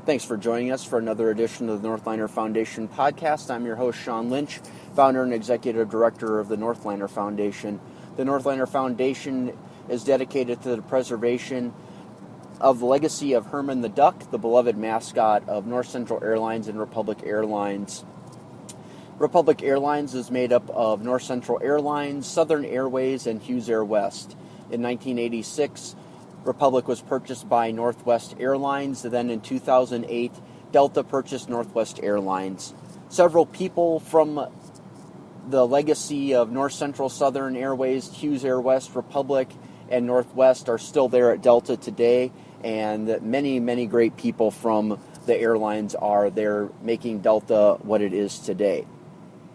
Thanks for joining us for another edition of the Northliner Foundation podcast. I'm your host, Sean Lynch, founder and executive director of the Northliner Foundation. The Northliner Foundation is dedicated to the preservation of the legacy of Herman the Duck, the beloved mascot of North Central Airlines and Republic Airlines. Republic Airlines is made up of North Central Airlines, Southern Airways, and Hughes Air West. In 1986, Republic was purchased by Northwest Airlines. Then in 2008, Delta purchased Northwest Airlines. Several people from the legacy of North Central, Southern Airways, Hughes Air West, Republic, and Northwest are still there at Delta today, and many, many great people from the airlines are there making Delta what it is today.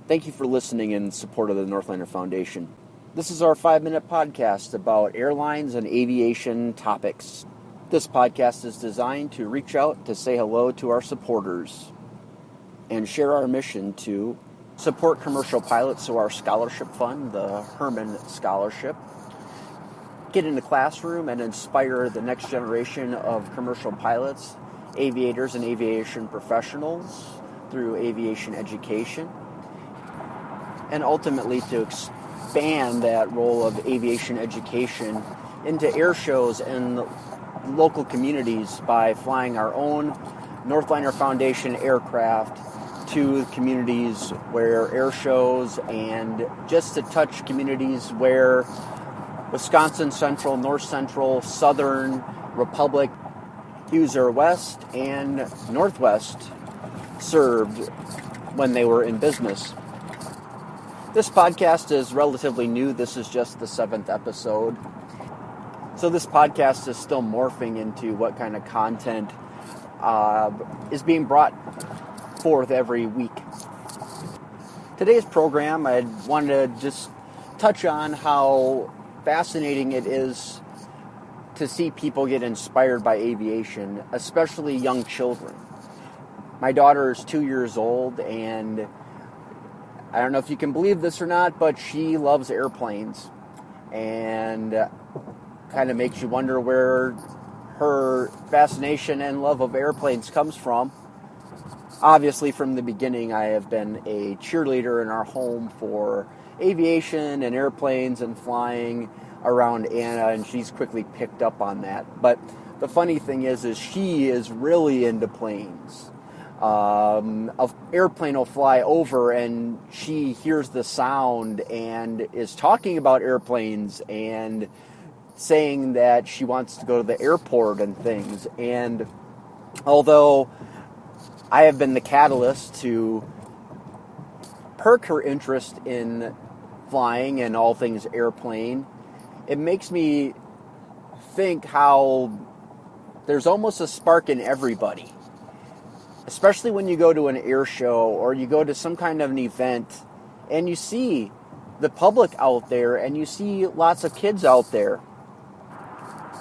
Thank you for listening in support of the Northliner Foundation. This is our 5-minute podcast about airlines and aviation topics. This podcast is designed to reach out to say hello to our supporters and share our mission to support commercial pilots through our scholarship fund, the Herman Scholarship, get in the classroom and inspire the next generation of commercial pilots, aviators, and aviation professionals through aviation education, and ultimately to expand that role of aviation education into air shows and local communities by flying our own Northliner Foundation aircraft to communities where air shows, and just to touch communities where Wisconsin Central, North Central, Southern, Republic, Hughes Air West, and Northwest served when they were in business. This podcast is relatively new. This is just the 7th episode. So this podcast is still morphing into what kind of content is being brought forth every week. Today's program, I wanted to just touch on how fascinating it is to see people get inspired by aviation, especially young children. My daughter is 2 years old, and I don't know if you can believe this or not, but she loves airplanes, and kind of makes you wonder where her fascination and love of airplanes comes from. Obviously, from the beginning, I have been a cheerleader in our home for aviation and airplanes and flying around Anna, and she's quickly picked up on that. But the funny thing is she is really into planes. An airplane will fly over and she hears the sound and is talking about airplanes and saying that she wants to go to the airport and things. And although I have been the catalyst to perk her interest in flying and all things airplane, it makes me think how there's almost a spark in everybody. Especially when you go to an air show or you go to some kind of an event and you see the public out there and you see lots of kids out there.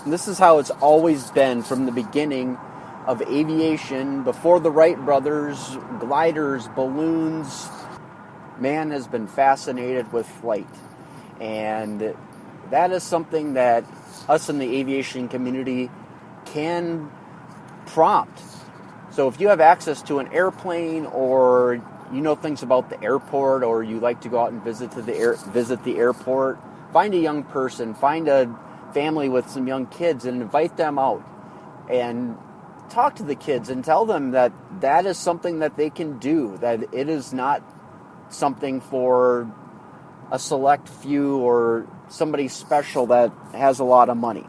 And this is how it's always been from the beginning of aviation, before the Wright brothers, gliders, balloons. Man has been fascinated with flight. And that is something that us in the aviation community can prompt. So if you have access to an airplane, or you know things about the airport, or you like to go out and visit the airport, find a young person, find a family with some young kids, and invite them out and talk to the kids and tell them that that is something that they can do, that it is not something for a select few or somebody special that has a lot of money.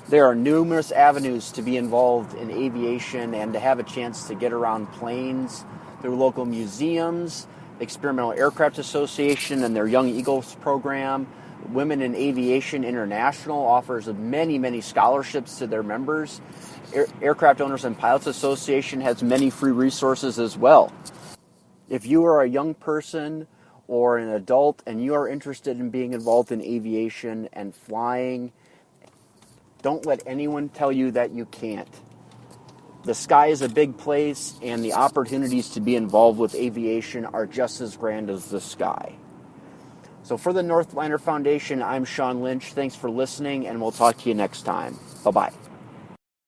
There are numerous avenues to be involved in aviation and to have a chance to get around planes through local museums, Experimental Aircraft Association and their Young Eagles program. Women in Aviation International offers many, many scholarships to their members. Aircraft Owners and Pilots Association has many free resources as well. If you are a young person or an adult and you are interested in being involved in aviation and flying, don't let anyone tell you that you can't. The sky is a big place, and the opportunities to be involved with aviation are just as grand as the sky. So for the Northliner Foundation, I'm Sean Lynch. Thanks for listening, and we'll talk to you next time. Bye-bye.